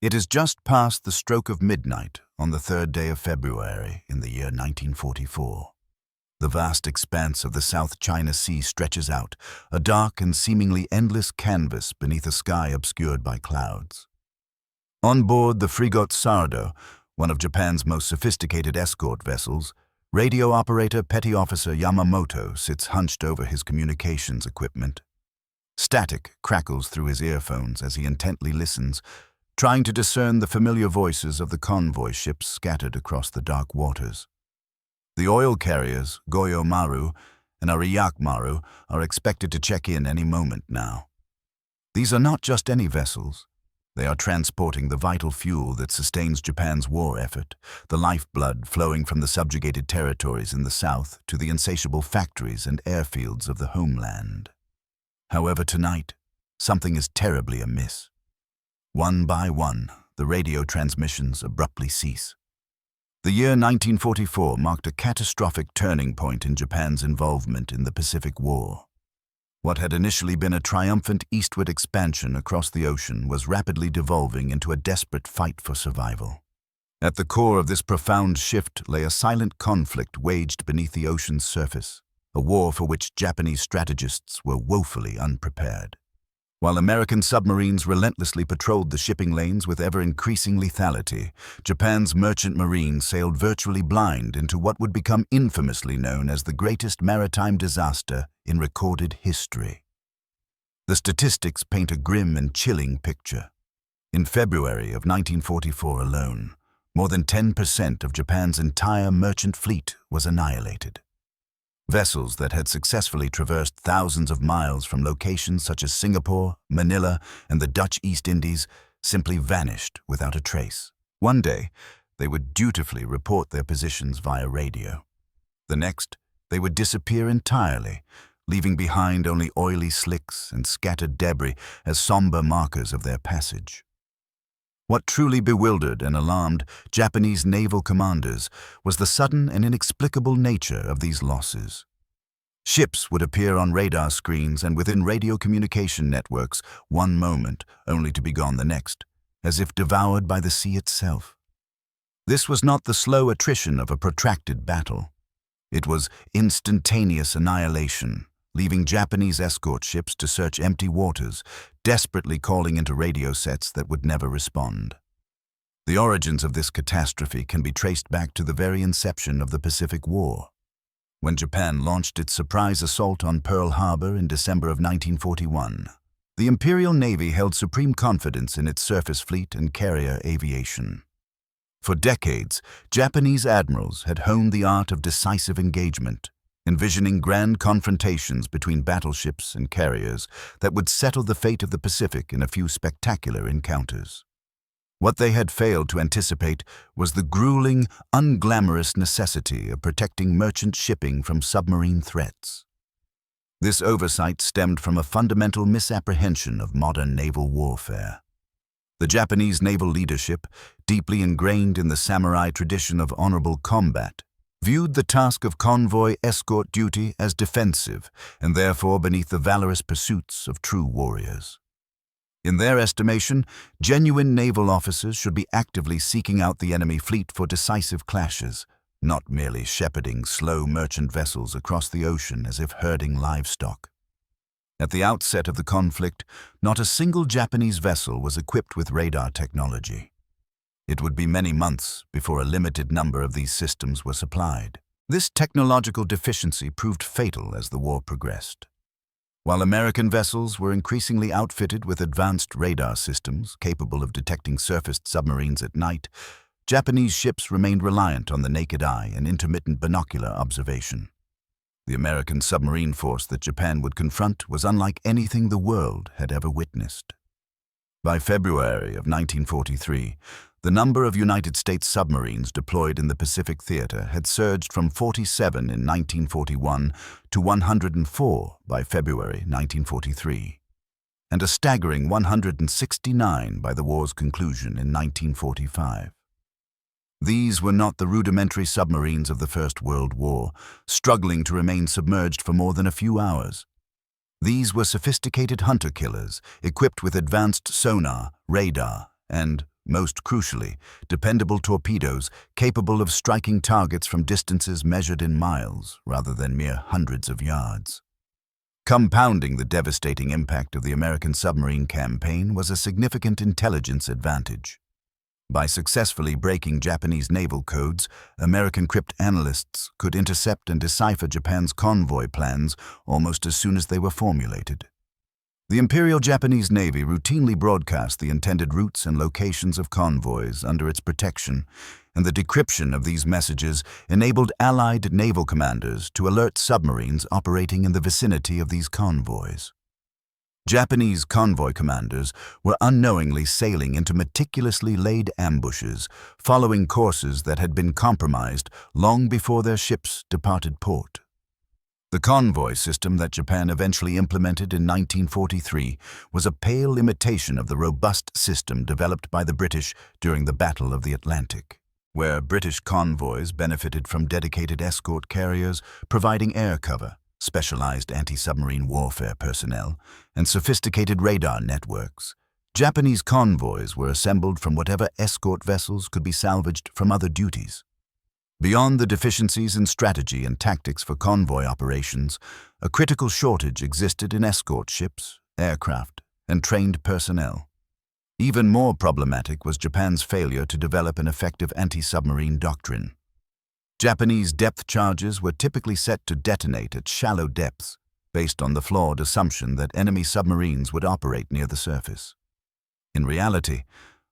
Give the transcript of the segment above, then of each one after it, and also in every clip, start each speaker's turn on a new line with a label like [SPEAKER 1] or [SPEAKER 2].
[SPEAKER 1] It is just past the stroke of midnight on the 3rd day of February in the year 1944. The vast expanse of the South China Sea stretches out, a dark and seemingly endless canvas beneath a sky obscured by clouds. On board the frigate Sardo, one of Japan's most sophisticated escort vessels, radio operator Petty Officer Yamamoto sits hunched over his communications equipment. Static crackles through his earphones as he intently listens, trying to discern the familiar voices of the convoy ships scattered across the dark waters. The oil carriers, Goyo Maru and Ariake Maru, are expected to check in any moment now. These are not just any vessels. They are transporting the vital fuel that sustains Japan's war effort, the lifeblood flowing from the subjugated territories in the south to the insatiable factories and airfields of the homeland. However, tonight, something is terribly amiss. One by one, the radio transmissions abruptly cease. The year 1944 marked a catastrophic turning point in Japan's involvement in the Pacific War. What had initially been a triumphant eastward expansion across the ocean was rapidly devolving into a desperate fight for survival. At the core of this profound shift lay a silent conflict waged beneath the ocean's surface, a war for which Japanese strategists were woefully unprepared. While American submarines relentlessly patrolled the shipping lanes with ever-increasing lethality, Japan's merchant marine sailed virtually blind into what would become infamously known as the greatest maritime disaster in recorded history. The statistics paint a grim and chilling picture. In February of 1944 alone, more than 10% of Japan's entire merchant fleet was annihilated. Vessels that had successfully traversed thousands of miles from locations such as Singapore, Manila, and the Dutch East Indies simply vanished without a trace. One day, they would dutifully report their positions via radio. The next, they would disappear entirely, leaving behind only oily slicks and scattered debris as somber markers of their passage. What truly bewildered and alarmed Japanese naval commanders was the sudden and inexplicable nature of these losses. Ships would appear on radar screens and within radio communication networks one moment, only to be gone the next, as if devoured by the sea itself. This was not the slow attrition of a protracted battle. It was instantaneous annihilation, leaving Japanese escort ships to search empty waters, desperately calling into radio sets that would never respond. The origins of this catastrophe can be traced back to the very inception of the Pacific War. When Japan launched its surprise assault on Pearl Harbor in December of 1941, the Imperial Navy held supreme confidence in its surface fleet and carrier aviation. For decades, Japanese admirals had honed the art of decisive engagement, envisioning grand confrontations between battleships and carriers that would settle the fate of the Pacific in a few spectacular encounters. What they had failed to anticipate was the grueling, unglamorous necessity of protecting merchant shipping from submarine threats. This oversight stemmed from a fundamental misapprehension of modern naval warfare. The Japanese naval leadership, deeply ingrained in the samurai tradition of honorable combat, viewed the task of convoy escort duty as defensive and therefore beneath the valorous pursuits of true warriors. In their estimation, genuine naval officers should be actively seeking out the enemy fleet for decisive clashes, not merely shepherding slow merchant vessels across the ocean as if herding livestock. At the outset of the conflict, not a single Japanese vessel was equipped with radar technology. It would be many months before a limited number of these systems were supplied. This technological deficiency proved fatal as the war progressed. While American vessels were increasingly outfitted with advanced radar systems capable of detecting surfaced submarines at night, Japanese ships remained reliant on the naked eye and intermittent binocular observation. The American submarine force that Japan would confront was unlike anything the world had ever witnessed. By February of 1943, the number of United States submarines deployed in the Pacific theater had surged from 47 in 1941 to 104 by February 1943, and a staggering 169 by the war's conclusion in 1945. These were not the rudimentary submarines of the First World War, struggling to remain submerged for more than a few hours. These were sophisticated hunter-killers, equipped with advanced sonar, radar, and, most crucially, dependable torpedoes capable of striking targets from distances measured in miles rather than mere hundreds of yards. Compounding the devastating impact of the American submarine campaign was a significant intelligence advantage. By successfully breaking Japanese naval codes, American cryptanalysts could intercept and decipher Japan's convoy plans almost as soon as they were formulated. The Imperial Japanese Navy routinely broadcast the intended routes and locations of convoys under its protection, and the decryption of these messages enabled Allied naval commanders to alert submarines operating in the vicinity of these convoys. Japanese convoy commanders were unknowingly sailing into meticulously laid ambushes, following courses that had been compromised long before their ships departed port. The convoy system that Japan eventually implemented in 1943 was a pale imitation of the robust system developed by the British during the Battle of the Atlantic, where British convoys benefited from dedicated escort carriers providing air cover, specialized anti-submarine warfare personnel, and sophisticated radar networks. Japanese convoys were assembled from whatever escort vessels could be salvaged from other duties. Beyond the deficiencies in strategy and tactics for convoy operations, a critical shortage existed in escort ships, aircraft, and trained personnel. Even more problematic was Japan's failure to develop an effective anti-submarine doctrine. Japanese depth charges were typically set to detonate at shallow depths, based on the flawed assumption that enemy submarines would operate near the surface. In reality,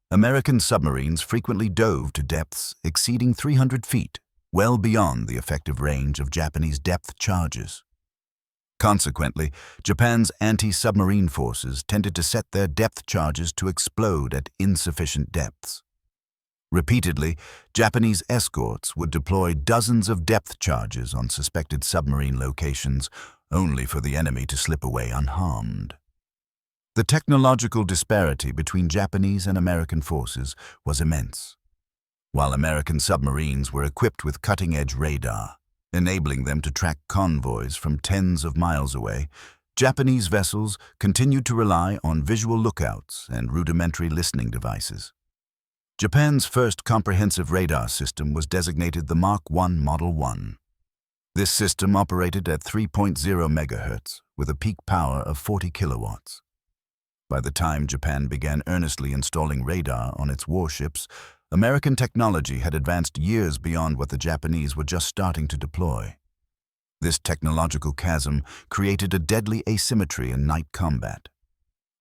[SPEAKER 1] American submarines frequently dove to depths exceeding 300 feet, well beyond the effective range of Japanese depth charges. Consequently, Japan's anti-submarine forces tended to set their depth charges to explode at insufficient depths. Repeatedly, Japanese escorts would deploy dozens of depth charges on suspected submarine locations, only for the enemy to slip away unharmed. The technological disparity between Japanese and American forces was immense. While American submarines were equipped with cutting-edge radar, enabling them to track convoys from tens of miles away, Japanese vessels continued to rely on visual lookouts and rudimentary listening devices. Japan's first comprehensive radar system was designated the Mark I Model 1. This system operated at 3.0 MHz with a peak power of 40 kilowatts. By the time Japan began earnestly installing radar on its warships, American technology had advanced years beyond what the Japanese were just starting to deploy. This technological chasm created a deadly asymmetry in night combat.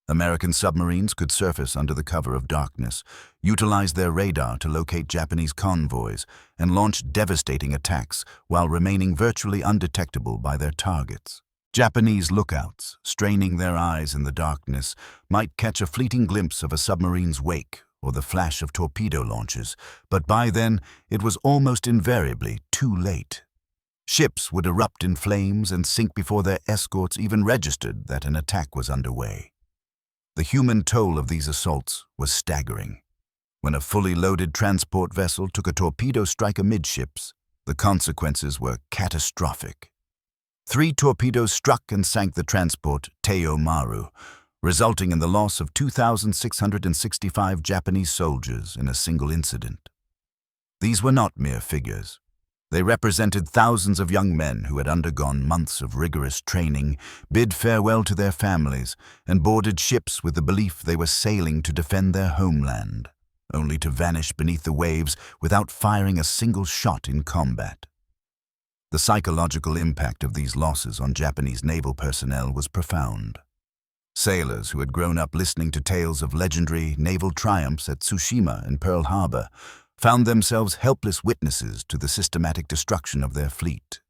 [SPEAKER 1] American submarines could surface under the cover of darkness, utilize their radar to locate Japanese convoys, and launch devastating attacks while remaining virtually undetectable by their targets. Japanese lookouts, straining their eyes in the darkness, might catch a fleeting glimpse of a submarine's wake or the flash of torpedo launches, but by then it was almost invariably too late. Ships would erupt in flames and sink before their escorts even registered that an attack was underway. The human toll of these assaults was staggering. When a fully loaded transport vessel took a torpedo strike amidships, the consequences were catastrophic. 3 torpedoes struck and sank the transport Teo Maru, resulting in the loss of 2,665 Japanese soldiers in a single incident. These were not mere figures. They represented thousands of young men who had undergone months of rigorous training, bid farewell to their families, and boarded ships with the belief they were sailing to defend their homeland, only to vanish beneath the waves without firing a single shot in combat. The psychological impact of these losses on Japanese naval personnel was profound. Sailors who had grown up listening to tales of legendary naval triumphs at Tsushima and Pearl Harbor found themselves helpless witnesses to the systematic destruction of their fleet.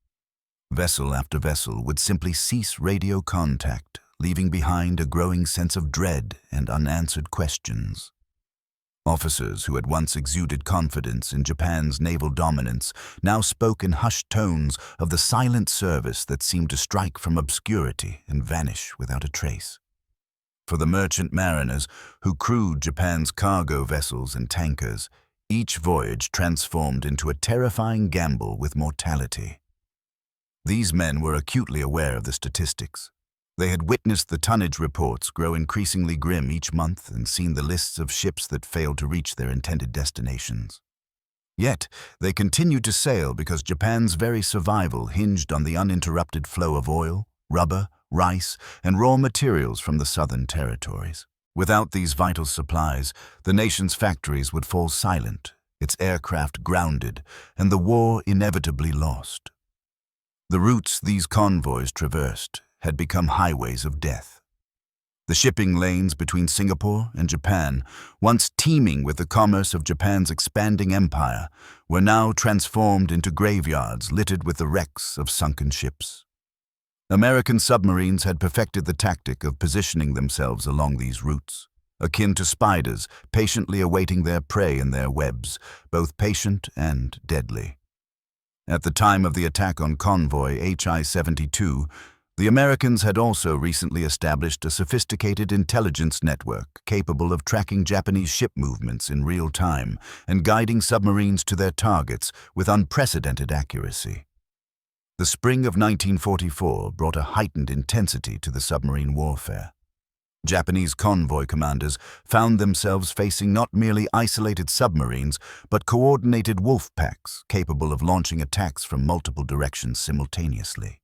[SPEAKER 1] Vessel after vessel would simply cease radio contact, leaving behind a growing sense of dread and unanswered questions. Officers who had once exuded confidence in Japan's naval dominance now spoke in hushed tones of the silent service that seemed to strike from obscurity and vanish without a trace. For the merchant mariners who crewed Japan's cargo vessels and tankers, each voyage transformed into a terrifying gamble with mortality. These men were acutely aware of the statistics. They had witnessed the tonnage reports grow increasingly grim each month and seen the lists of ships that failed to reach their intended destinations. Yet, they continued to sail because Japan's very survival hinged on the uninterrupted flow of oil, rubber, rice, and raw materials from the southern territories. Without these vital supplies, the nation's factories would fall silent, its aircraft grounded, and the war inevitably lost. The routes these convoys traversed had become highways of death. The shipping lanes between Singapore and Japan, once teeming with the commerce of Japan's expanding empire, were now transformed into graveyards littered with the wrecks of sunken ships. American submarines had perfected the tactic of positioning themselves along these routes, akin to spiders patiently awaiting their prey in their webs, both patient and deadly. At the time of the attack on convoy HI-72, the Americans had also recently established a sophisticated intelligence network capable of tracking Japanese ship movements in real time and guiding submarines to their targets with unprecedented accuracy. The spring of 1944 brought a heightened intensity to the submarine warfare. Japanese convoy commanders found themselves facing not merely isolated submarines, but coordinated wolf packs capable of launching attacks from multiple directions simultaneously.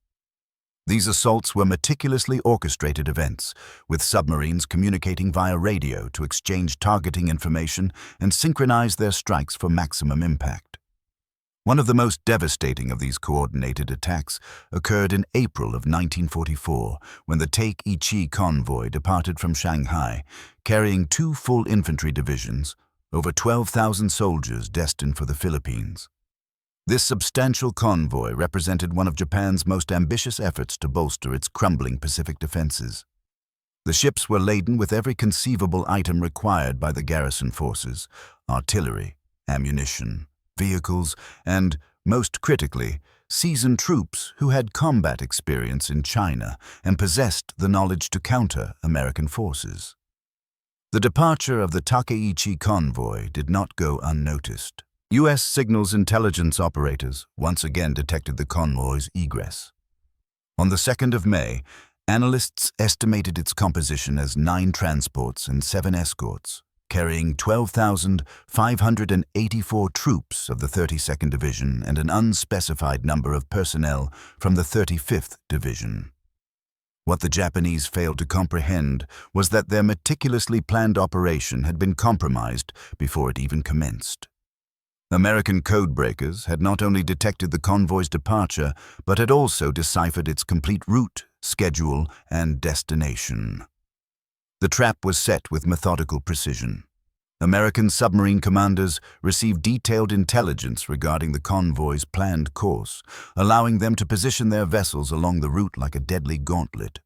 [SPEAKER 1] These assaults were meticulously orchestrated events, with submarines communicating via radio to exchange targeting information and synchronize their strikes for maximum impact. One of the most devastating of these coordinated attacks occurred in April of 1944, when the Take-Ichi convoy departed from Shanghai, carrying 2 full infantry divisions, over 12,000 soldiers destined for the Philippines. This substantial convoy represented one of Japan's most ambitious efforts to bolster its crumbling Pacific defenses. The ships were laden with every conceivable item required by the garrison forces: artillery, ammunition, vehicles, and, most critically, seasoned troops who had combat experience in China and possessed the knowledge to counter American forces. The departure of the Takeichi convoy did not go unnoticed. U.S. signals intelligence operators once again detected the convoy's egress. On the 2nd of May, analysts estimated its composition as 9 transports and 7 escorts, carrying 12,584 troops of the 32nd Division and an unspecified number of personnel from the 35th Division. What the Japanese failed to comprehend was that their meticulously planned operation had been compromised before it even commenced. American codebreakers had not only detected the convoy's departure, but had also deciphered its complete route, schedule, and destination. The trap was set with methodical precision. American submarine commanders received detailed intelligence regarding the convoy's planned course, allowing them to position their vessels along the route like a deadly gauntlet.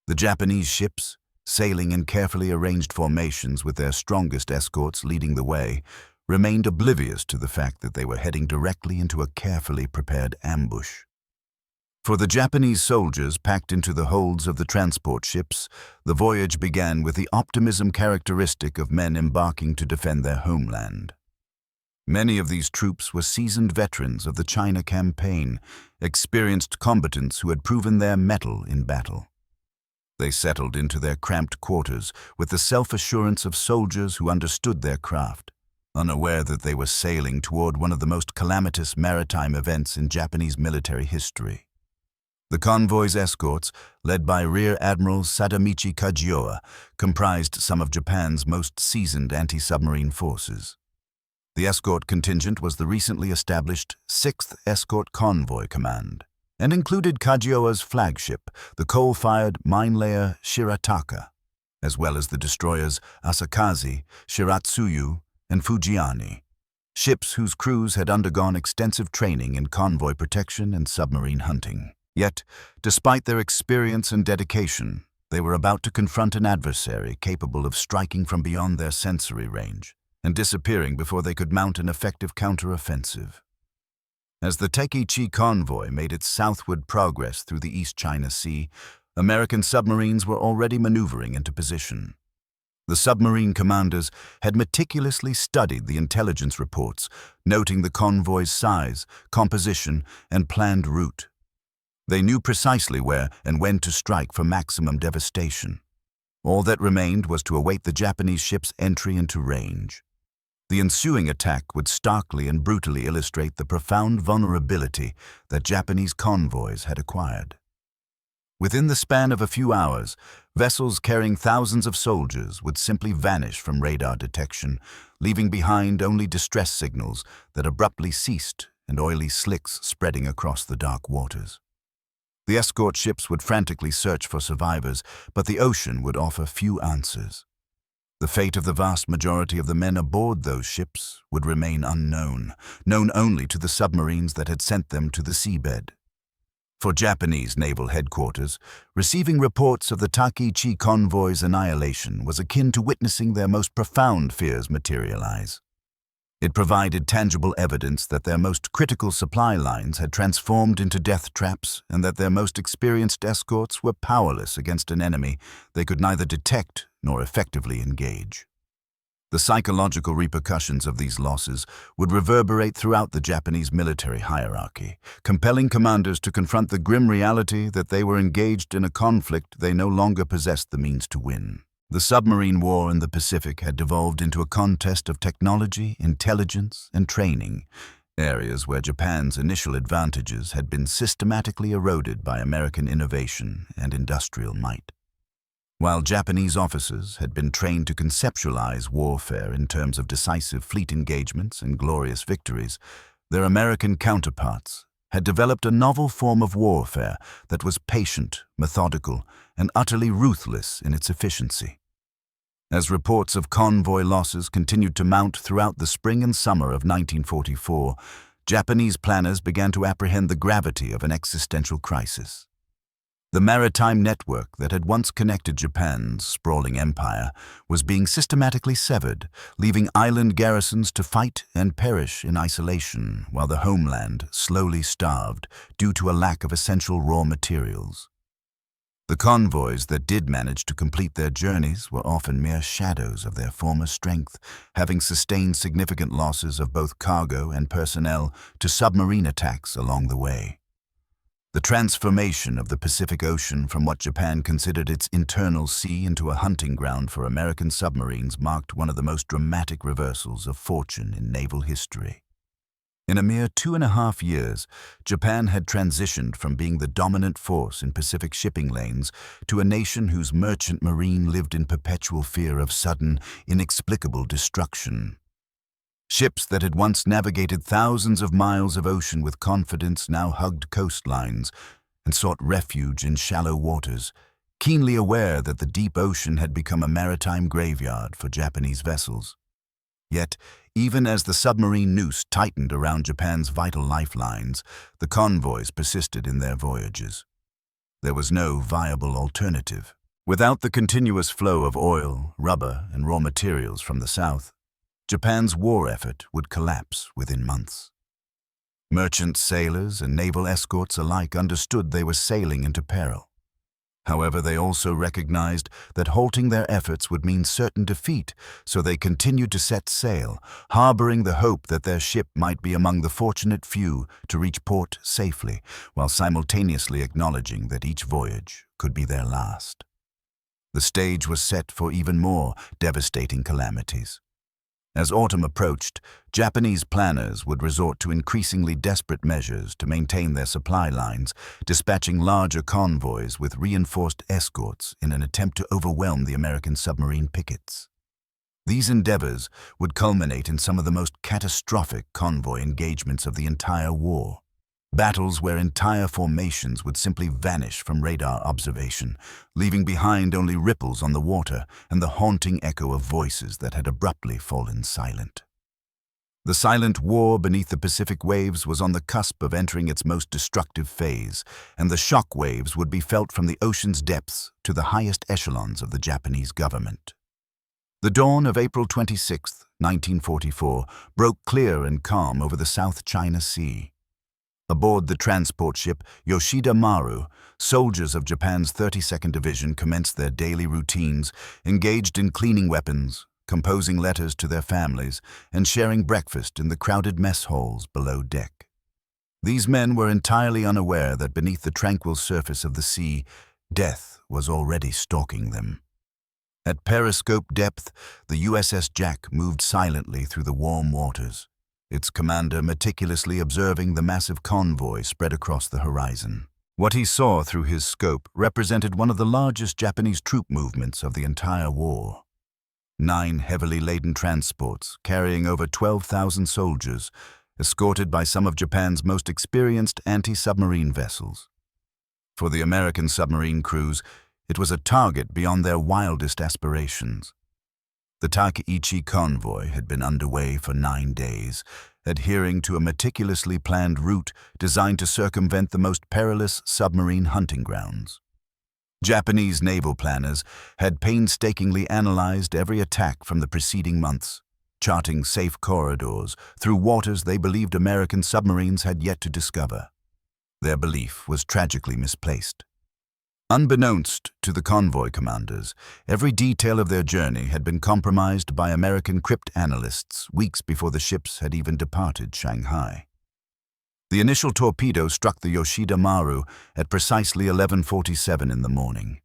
[SPEAKER 1] The Japanese ships, sailing in carefully arranged formations with their strongest escorts leading the way, remained oblivious to the fact that they were heading directly into a carefully prepared ambush. For the Japanese soldiers packed into the holds of the transport ships, the voyage began with the optimism characteristic of men embarking to defend their homeland. Many of these troops were seasoned veterans of the China campaign, experienced combatants who had proven their mettle in battle. They settled into their cramped quarters with the self-assurance of soldiers who understood their craft, unaware that they were sailing toward one of the most calamitous maritime events in Japanese military history. The convoy's escorts, led by Rear Admiral Sadamichi Kajioa, comprised some of Japan's most seasoned anti-submarine forces. The escort contingent was the recently established 6th Escort Convoy Command, and included Kajioa's flagship, the coal-fired mine-layer Shirataka, as well as the destroyers Asakaze, Shiratsuyu, and Fujiani, ships whose crews had undergone extensive training in convoy protection and submarine hunting. Yet, despite their experience and dedication, they were about to confront an adversary capable of striking from beyond their sensory range and disappearing before they could mount an effective counter-offensive. As the Take-Ichi convoy made its southward progress through the East China Sea, American submarines were already maneuvering into position. The submarine commanders had meticulously studied the intelligence reports, noting the convoy's size, composition, and planned route. They knew precisely where and when to strike for maximum devastation. All that remained was to await the Japanese ship's entry into range. The ensuing attack would starkly and brutally illustrate the profound vulnerability that Japanese convoys had acquired. Within the span of a few hours, vessels carrying thousands of soldiers would simply vanish from radar detection, leaving behind only distress signals that abruptly ceased and oily slicks spreading across the dark waters. The escort ships would frantically search for survivors, but the ocean would offer few answers. The fate of the vast majority of the men aboard those ships would remain unknown, known only to the submarines that had sent them to the seabed. For Japanese naval headquarters, receiving reports of the Takichi convoy's annihilation was akin to witnessing their most profound fears materialize. It provided tangible evidence that their most critical supply lines had transformed into death traps and that their most experienced escorts were powerless against an enemy they could neither detect nor effectively engage. The psychological repercussions of these losses would reverberate throughout the Japanese military hierarchy, compelling commanders to confront the grim reality that they were engaged in a conflict they no longer possessed the means to win. The submarine war in the Pacific had devolved into a contest of technology, intelligence, and training, areas where Japan's initial advantages had been systematically eroded by American innovation and industrial might. While Japanese officers had been trained to conceptualize warfare in terms of decisive fleet engagements and glorious victories, their American counterparts had developed a novel form of warfare that was patient, methodical, and utterly ruthless in its efficiency. As reports of convoy losses continued to mount throughout the spring and summer of 1944, Japanese planners began to apprehend the gravity of an existential crisis. The maritime network that had once connected Japan's sprawling empire was being systematically severed, leaving island garrisons to fight and perish in isolation, while the homeland slowly starved due to a lack of essential raw materials. The convoys that did manage to complete their journeys were often mere shadows of their former strength, having sustained significant losses of both cargo and personnel to submarine attacks along the way. The transformation of the Pacific Ocean from what Japan considered its internal sea into a hunting ground for American submarines marked one of the most dramatic reversals of fortune in naval history. In a mere 2.5 years, Japan had transitioned from being the dominant force in Pacific shipping lanes to a nation whose merchant marine lived in perpetual fear of sudden, inexplicable destruction. Ships that had once navigated thousands of miles of ocean with confidence now hugged coastlines and sought refuge in shallow waters, keenly aware that the deep ocean had become a maritime graveyard for Japanese vessels. Yet, even as the submarine noose tightened around Japan's vital lifelines, the convoys persisted in their voyages. There was no viable alternative. Without the continuous flow of oil, rubber, and raw materials from the south, Japan's war effort would collapse within months. Merchant sailors and naval escorts alike understood they were sailing into peril. However, they also recognized that halting their efforts would mean certain defeat, so they continued to set sail, harboring the hope that their ship might be among the fortunate few to reach port safely, while simultaneously acknowledging that each voyage could be their last. The stage was set for even more devastating calamities. As autumn approached, Japanese planners would resort to increasingly desperate measures to maintain their supply lines, dispatching larger convoys with reinforced escorts in an attempt to overwhelm the American submarine pickets. These endeavors would culminate in some of the most catastrophic convoy engagements of the entire war. Battles where entire formations would simply vanish from radar observation, leaving behind only ripples on the water and the haunting echo of voices that had abruptly fallen silent. The silent war beneath the Pacific waves was on the cusp of entering its most destructive phase, and the shock waves would be felt from the ocean's depths to the highest echelons of the Japanese government. The dawn of April 26, 1944, broke clear and calm over the South China Sea. Aboard the transport ship Yoshida Maru, soldiers of Japan's 32nd Division commenced their daily routines, engaged in cleaning weapons, composing letters to their families, and sharing breakfast in the crowded mess halls below deck. These men were entirely unaware that beneath the tranquil surface of the sea, death was already stalking them. At periscope depth, the USS Jack moved silently through the warm waters, its commander meticulously observing the massive convoy spread across the horizon. What he saw through his scope represented one of the largest Japanese troop movements of the entire war. 9 heavily laden transports carrying over 12,000 soldiers, escorted by some of Japan's most experienced anti-submarine vessels. For the American submarine crews, it was a target beyond their wildest aspirations. The Takaichi convoy had been underway for 9 days, adhering to a meticulously planned route designed to circumvent the most perilous submarine hunting grounds. Japanese naval planners had painstakingly analyzed every attack from the preceding months, charting safe corridors through waters they believed American submarines had yet to discover. Their belief was tragically misplaced. Unbeknownst to the convoy commanders, every detail of their journey had been compromised by American cryptanalysts weeks before the ships had even departed Shanghai. The initial torpedo struck the Yoshida Maru at precisely 11:47 in the morning.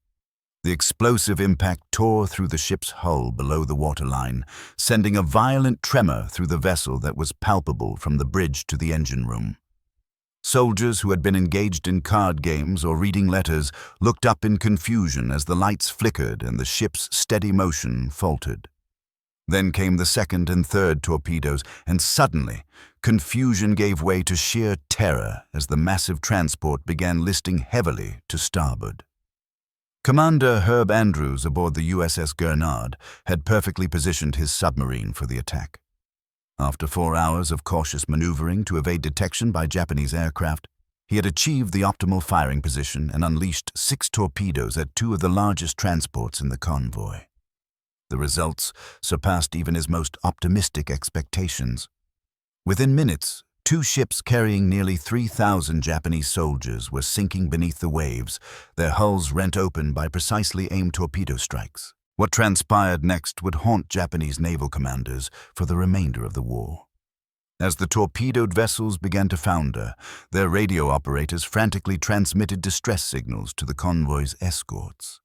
[SPEAKER 1] The explosive impact tore through the ship's hull below the waterline, sending a violent tremor through the vessel that was palpable from the bridge to the engine room. Soldiers who had been engaged in card games or reading letters looked up in confusion as the lights flickered and the ship's steady motion faltered. Then came the second and third torpedoes, and suddenly, confusion gave way to sheer terror as the massive transport began listing heavily to starboard. Commander Herb Andrews aboard the USS Gurnard had perfectly positioned his submarine for the attack. After 4 hours of cautious maneuvering to evade detection by Japanese aircraft, he had achieved the optimal firing position and unleashed 6 torpedoes at 2 of the largest transports in the convoy. The results surpassed even his most optimistic expectations. Within minutes, 2 ships carrying nearly 3,000 Japanese soldiers were sinking beneath the waves, their hulls rent open by precisely aimed torpedo strikes. What transpired next would haunt Japanese naval commanders for the remainder of the war. As the torpedoed vessels began to founder, their radio operators frantically transmitted distress signals to the convoy's escorts.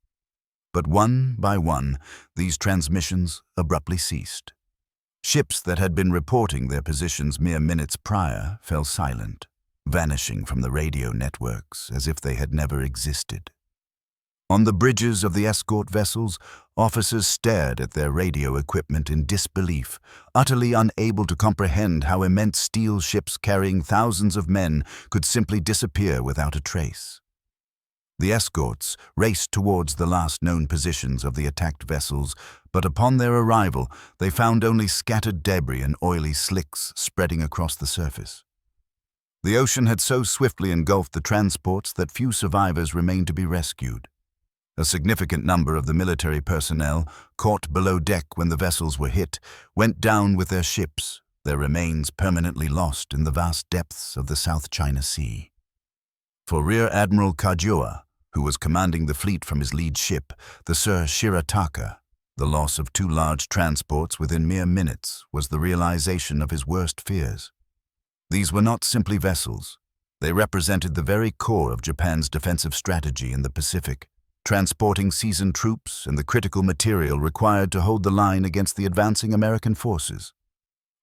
[SPEAKER 1] But one by one, these transmissions abruptly ceased. Ships that had been reporting their positions mere minutes prior fell silent, vanishing from the radio networks as if they had never existed. On the bridges of the escort vessels, officers stared at their radio equipment in disbelief, utterly unable to comprehend how immense steel ships carrying thousands of men could simply disappear without a trace. The escorts raced towards the last known positions of the attacked vessels, but upon their arrival, they found only scattered debris and oily slicks spreading across the surface. The ocean had so swiftly engulfed the transports that few survivors remained to be rescued. A significant number of the military personnel, caught below deck when the vessels were hit, went down with their ships, their remains permanently lost in the vast depths of the South China Sea. For Rear Admiral Kajua, who was commanding the fleet from his lead ship, the Sir Shirataka, the loss of 2 large transports within mere minutes was the realization of his worst fears. These were not simply vessels. They represented the very core of Japan's defensive strategy in the Pacific, transporting seasoned troops and the critical material required to hold the line against the advancing American forces.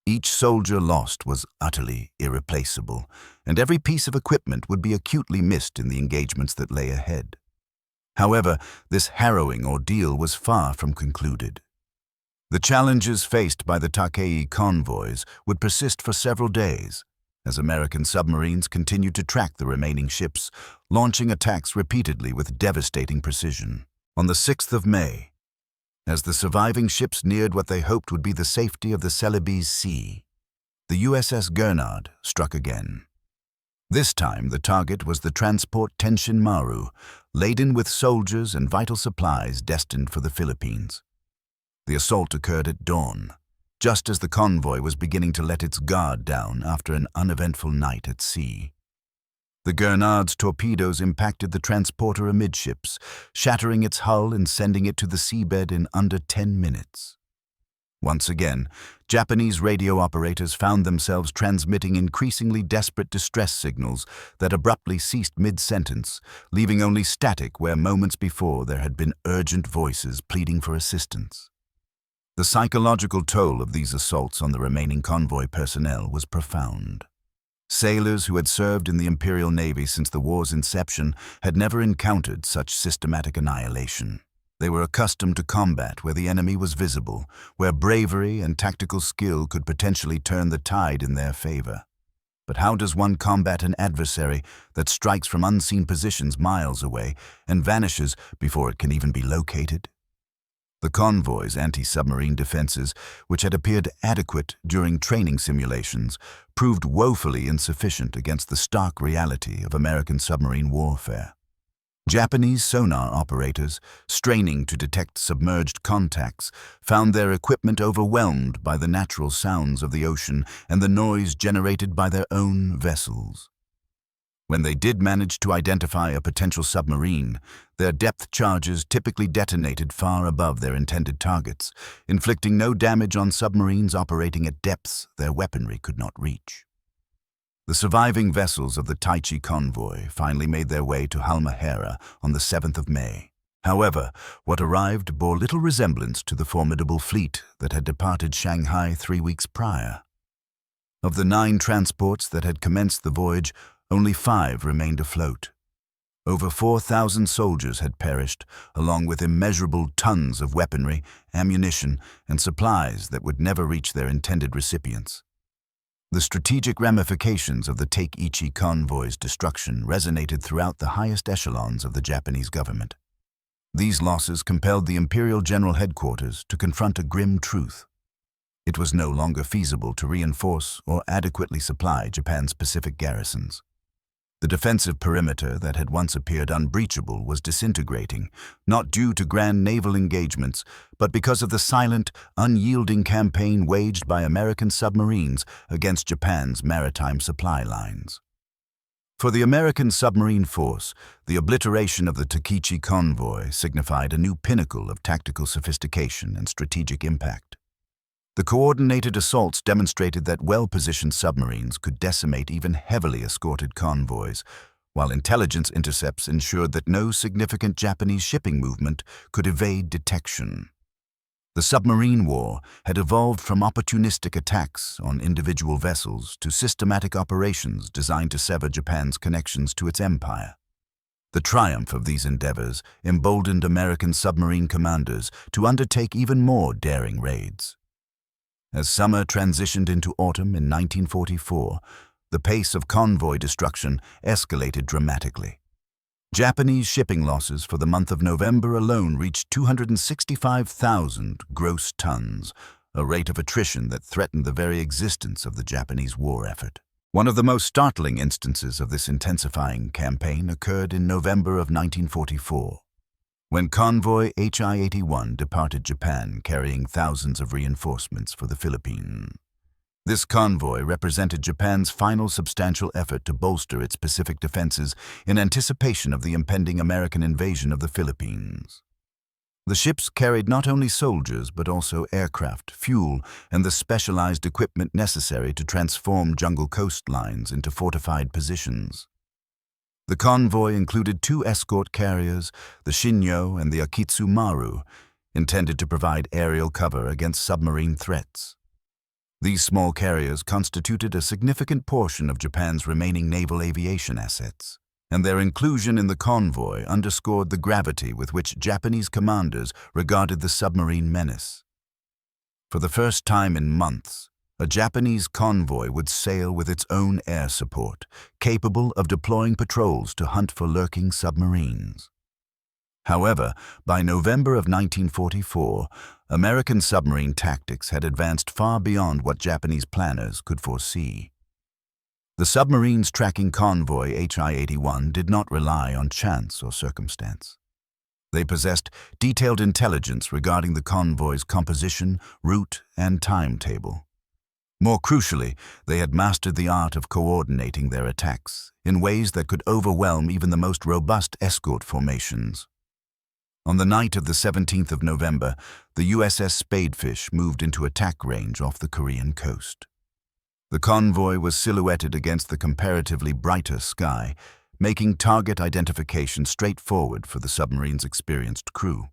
[SPEAKER 1] Each soldier lost was utterly irreplaceable, and every piece of equipment would be acutely missed in the engagements that lay ahead. However, this harrowing ordeal was far from concluded. The challenges faced by the Takei convoys would persist for several days, as American submarines continued to track the remaining ships, launching attacks repeatedly with devastating precision. On the 6th of May, as the surviving ships neared what they hoped would be the safety of the Celebes Sea, the USS Gurnard struck again. This time, the target was the transport Tenshin Maru, laden with soldiers and vital supplies destined for the Philippines. The assault occurred at dawn, just as the convoy was beginning to let its guard down after an uneventful night at sea. The Gurnard's torpedoes impacted the transporter amidships, shattering its hull and sending it to the seabed in under 10 minutes. Once again, Japanese radio operators found themselves transmitting increasingly desperate distress signals that abruptly ceased mid-sentence, leaving only static where moments before there had been urgent voices pleading for assistance. The psychological toll of these assaults on the remaining convoy personnel was profound. Sailors who had served in the Imperial Navy since the war's inception had never encountered such systematic annihilation. They were accustomed to combat where the enemy was visible, where bravery and tactical skill could potentially turn the tide in their favor. But how does one combat an adversary that strikes from unseen positions miles away and vanishes before it can even be located? The convoy's anti-submarine defenses, which had appeared adequate during training simulations, proved woefully insufficient against the stark reality of American submarine warfare. Japanese sonar operators, straining to detect submerged contacts, found their equipment overwhelmed by the natural sounds of the ocean and the noise generated by their own vessels. When they did manage to identify a potential submarine, their depth charges typically detonated far above their intended targets, inflicting no damage on submarines operating at depths their weaponry could not reach. The surviving vessels of the Taichi convoy finally made their way to Halmahera on the 7th of May. However, what arrived bore little resemblance to the formidable fleet that had departed Shanghai 3 weeks prior. Of the 9 transports that had commenced the voyage, only 5 remained afloat. Over 4,000 soldiers had perished, along with immeasurable tons of weaponry, ammunition, and supplies that would never reach their intended recipients. The strategic ramifications of the Taichi convoy's destruction resonated throughout the highest echelons of the Japanese government. These losses compelled the Imperial General Headquarters to confront a grim truth. It was no longer feasible to reinforce or adequately supply Japan's Pacific garrisons. The defensive perimeter that had once appeared unbreachable was disintegrating, not due to grand naval engagements, but because of the silent, unyielding campaign waged by American submarines against Japan's maritime supply lines. For the American submarine force, the obliteration of the Taichi convoy signified a new pinnacle of tactical sophistication and strategic impact. The coordinated assaults demonstrated that well-positioned submarines could decimate even heavily escorted convoys, while intelligence intercepts ensured that no significant Japanese shipping movement could evade detection. The submarine war had evolved from opportunistic attacks on individual vessels to systematic operations designed to sever Japan's connections to its empire. The triumph of these endeavors emboldened American submarine commanders to undertake even more daring raids. As summer transitioned into autumn in 1944, the pace of convoy destruction escalated dramatically. Japanese shipping losses for the month of November alone reached 265,000 gross tons, a rate of attrition that threatened the very existence of the Japanese war effort. One of the most startling instances of this intensifying campaign occurred in November of 1944. When convoy HI-81 departed Japan carrying thousands of reinforcements for the Philippines. This convoy represented Japan's final substantial effort to bolster its Pacific defenses in anticipation of the impending American invasion of the Philippines. The ships carried not only soldiers but also aircraft, fuel, and the specialized equipment necessary to transform jungle coastlines into fortified positions. The convoy included 2 escort carriers, the Shinyo and the Akitsu Maru, intended to provide aerial cover against submarine threats. These small carriers constituted a significant portion of Japan's remaining naval aviation assets, and their inclusion in the convoy underscored the gravity with which Japanese commanders regarded the submarine menace. For the first time in months, a Japanese convoy would sail with its own air support, capable of deploying patrols to hunt for lurking submarines. However, by November of 1944, American submarine tactics had advanced far beyond what Japanese planners could foresee. The submarines tracking convoy HI-81 did not rely on chance or circumstance. They possessed detailed intelligence regarding the convoy's composition, route, and timetable. More crucially, they had mastered the art of coordinating their attacks in ways that could overwhelm even the most robust escort formations. On the night of the 17th of November, the USS Spadefish moved into attack range off the Korean coast. The convoy was silhouetted against the comparatively brighter sky, making target identification straightforward for the submarine's experienced crew.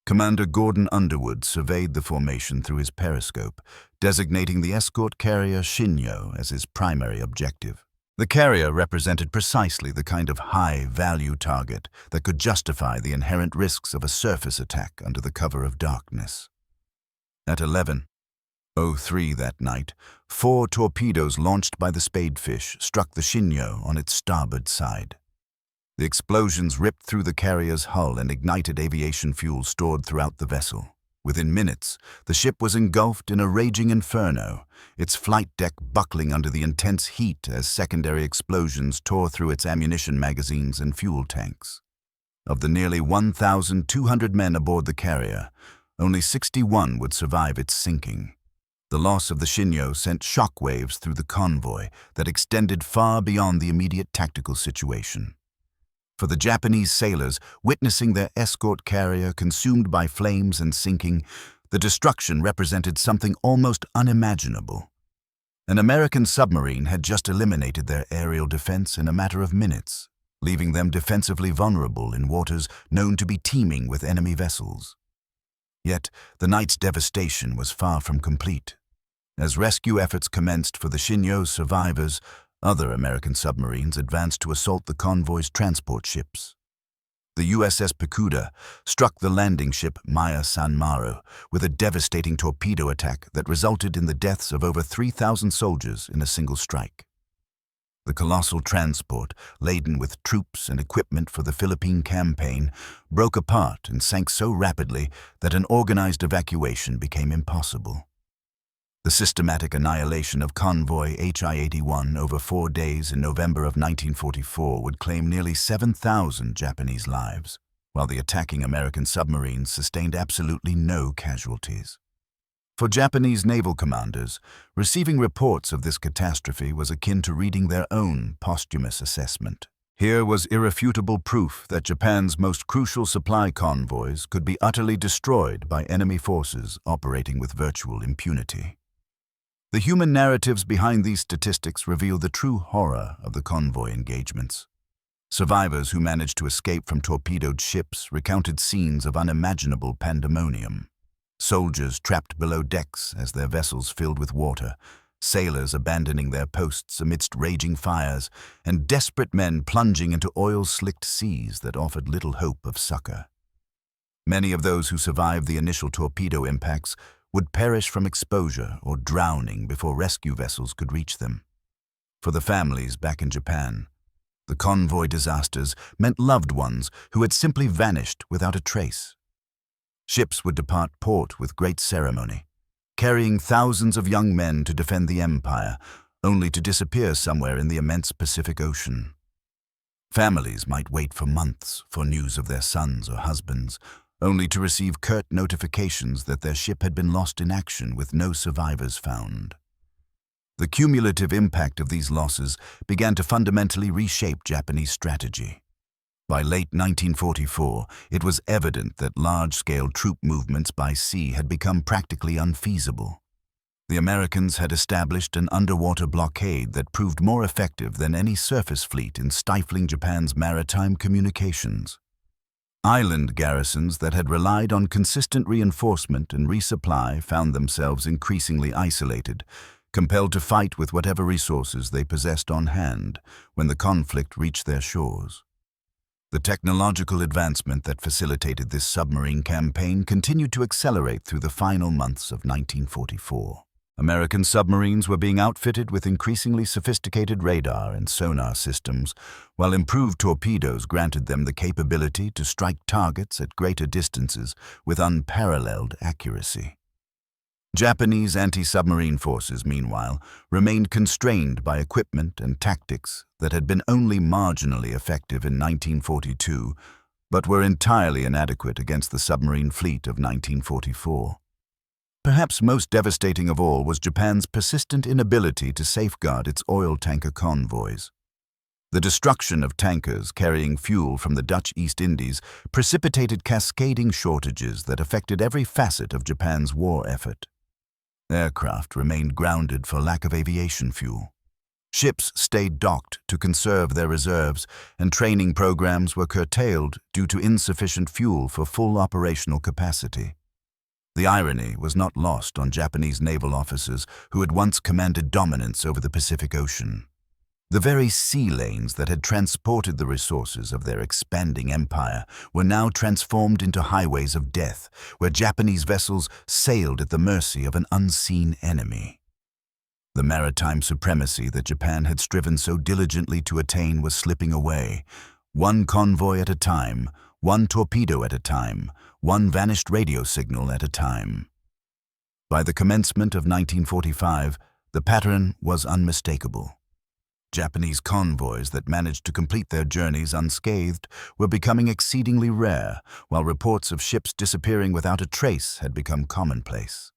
[SPEAKER 1] Commander Gordon Underwood surveyed the formation through his periscope, designating the escort carrier Shinyo as his primary objective. The carrier represented precisely the kind of high-value target that could justify the inherent risks of a surface attack under the cover of darkness. At 11:03 that night, 4 torpedoes launched by the Spadefish struck the Shinyo on its starboard side. The explosions ripped through the carrier's hull and ignited aviation fuel stored throughout the vessel. Within minutes, the ship was engulfed in a raging inferno, its flight deck buckling under the intense heat as secondary explosions tore through its ammunition magazines and fuel tanks. Of the nearly 1,200 men aboard the carrier, only 61 would survive its sinking. The loss of the Shinyo sent shockwaves through the convoy that extended far beyond the immediate tactical situation. For the Japanese sailors, witnessing their escort carrier consumed by flames and sinking, the destruction represented something almost unimaginable. An American submarine had just eliminated their aerial defense in a matter of minutes, leaving them defensively vulnerable in waters known to be teeming with enemy vessels. Yet, the night's devastation was far from complete. As rescue efforts commenced for the Shinyo's survivors, other American submarines advanced to assault the convoy's transport ships. The USS Pakuda struck the landing ship Maya Sanmaru with a devastating torpedo attack that resulted in the deaths of over 3,000 soldiers in a single strike. The colossal transport, laden with troops and equipment for the Philippine campaign, broke apart and sank so rapidly that an organized evacuation became impossible. The systematic annihilation of convoy HI-81 over 4 days in November of 1944 would claim nearly 7,000 Japanese lives, while the attacking American submarines sustained absolutely no casualties. For Japanese naval commanders, receiving reports of this catastrophe was akin to reading their own posthumous assessment. Here was irrefutable proof that Japan's most crucial supply convoys could be utterly destroyed by enemy forces operating with virtual impunity. The human narratives behind these statistics reveal the true horror of the convoy engagements. Survivors who managed to escape from torpedoed ships recounted scenes of unimaginable pandemonium. Soldiers trapped below decks as their vessels filled with water, sailors abandoning their posts amidst raging fires, and desperate men plunging into oil-slicked seas that offered little hope of succor. Many of those who survived the initial torpedo impacts would perish from exposure or drowning before rescue vessels could reach them. For the families back in Japan, the convoy disasters meant loved ones who had simply vanished without a trace. Ships would depart port with great ceremony, carrying thousands of young men to defend the empire, only to disappear somewhere in the immense Pacific Ocean. Families might wait for months for news of their sons or husbands, only to receive curt notifications that their ship had been lost in action with no survivors found. The cumulative impact of these losses began to fundamentally reshape Japanese strategy. By late 1944, it was evident that large-scale troop movements by sea had become practically unfeasible. The Americans had established an underwater blockade that proved more effective than any surface fleet in stifling Japan's maritime communications. Island garrisons that had relied on consistent reinforcement and resupply found themselves increasingly isolated, compelled to fight with whatever resources they possessed on hand when the conflict reached their shores. The technological advancement that facilitated this submarine campaign continued to accelerate through the final months of 1944. American submarines were being outfitted with increasingly sophisticated radar and sonar systems, while improved torpedoes granted them the capability to strike targets at greater distances with unparalleled accuracy. Japanese anti-submarine forces, meanwhile, remained constrained by equipment and tactics that had been only marginally effective in 1942, but were entirely inadequate against the submarine fleet of 1944. Perhaps most devastating of all was Japan's persistent inability to safeguard its oil tanker convoys. The destruction of tankers carrying fuel from the Dutch East Indies precipitated cascading shortages that affected every facet of Japan's war effort. Aircraft remained grounded for lack of aviation fuel. Ships stayed docked to conserve their reserves, and training programs were curtailed due to insufficient fuel for full operational capacity. The irony was not lost on Japanese naval officers who had once commanded dominance over the Pacific Ocean. The very sea lanes that had transported the resources of their expanding empire were now transformed into highways of death, where Japanese vessels sailed at the mercy of an unseen enemy. The maritime supremacy that Japan had striven so diligently to attain was slipping away, one convoy at a time, one torpedo at a time, one vanished radio signal at a time. By the commencement of 1945, the pattern was unmistakable. Japanese convoys that managed to complete their journeys unscathed were becoming exceedingly rare, while reports of ships disappearing without a trace had become commonplace.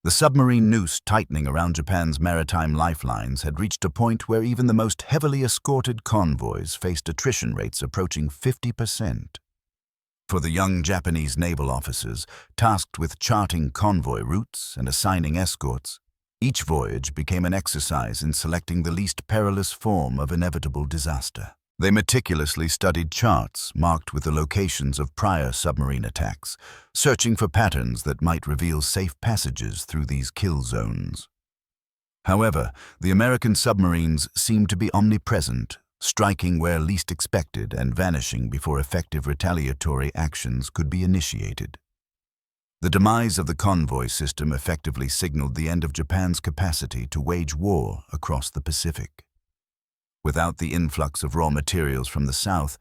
[SPEAKER 1] The submarine noose tightening around Japan's maritime lifelines had reached a point where even the most heavily escorted convoys faced attrition rates approaching 50%. For the young Japanese naval officers tasked with charting convoy routes and assigning escorts, each voyage became an exercise in selecting the least perilous form of inevitable disaster. They meticulously studied charts marked with the locations of prior submarine attacks, searching for patterns that might reveal safe passages through these kill zones. However, the American submarines seemed to be omnipresent, striking where least expected and vanishing before effective retaliatory actions could be initiated. The demise of the convoy system effectively signaled the end of Japan's capacity to wage war across the Pacific. Without the influx of raw materials from the south,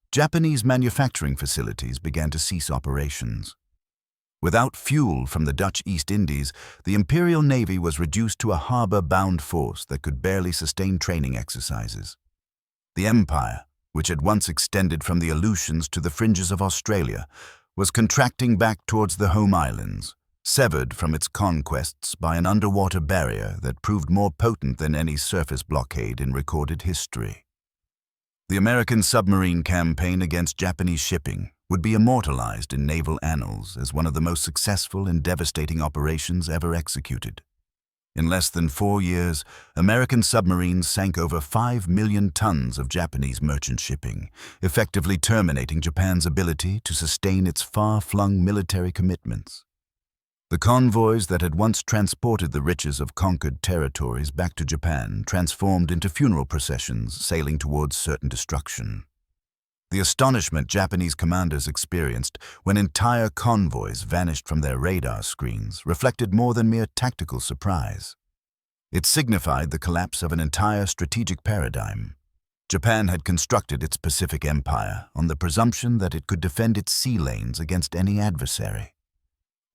[SPEAKER 1] Japanese manufacturing facilities began to cease operations. Without fuel from the Dutch East Indies, the Imperial Navy was reduced to a harbor-bound force that could barely sustain training exercises. The empire, which had once extended from the Aleutians to the fringes of Australia, was contracting back towards the home islands, severed from its conquests by an underwater barrier that proved more potent than any surface blockade in recorded history. The American submarine campaign against Japanese shipping would be immortalized in naval annals as one of the most successful and devastating operations ever executed. In less than 4 years, American submarines sank over 5 million tons of Japanese merchant shipping, effectively terminating Japan's ability to sustain its far-flung military commitments. The convoys that had once transported the riches of conquered territories back to Japan transformed into funeral processions sailing towards certain destruction. The astonishment Japanese commanders experienced when entire convoys vanished from their radar screens reflected more than mere tactical surprise. It signified the collapse of an entire strategic paradigm. Japan had constructed its Pacific Empire on the presumption that it could defend its sea lanes against any adversary.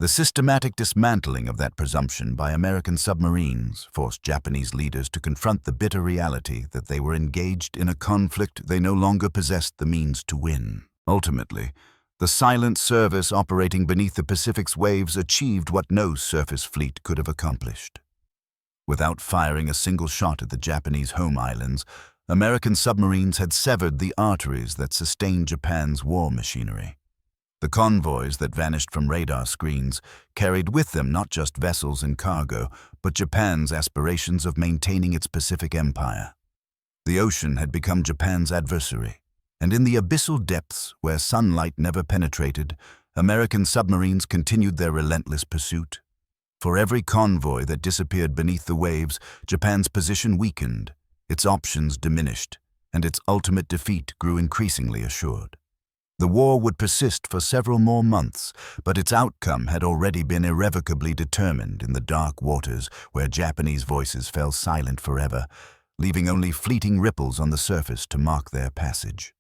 [SPEAKER 1] The systematic dismantling of that presumption by American submarines forced Japanese leaders to confront the bitter reality that they were engaged in a conflict they no longer possessed the means to win. Ultimately, the silent service operating beneath the Pacific's waves achieved what no surface fleet could have accomplished. Without firing a single shot at the Japanese home islands, American submarines had severed the arteries that sustained Japan's war machinery. The convoys that vanished from radar screens carried with them not just vessels and cargo, but Japan's aspirations of maintaining its Pacific Empire. The ocean had become Japan's adversary, and in the abyssal depths where sunlight never penetrated, American submarines continued their relentless pursuit. For every convoy that disappeared beneath the waves, Japan's position weakened, its options diminished, and its ultimate defeat grew increasingly assured. The war would persist for several more months, but its outcome had already been irrevocably determined in the dark waters where Japanese voices fell silent forever, leaving only fleeting ripples on the surface to mark their passage.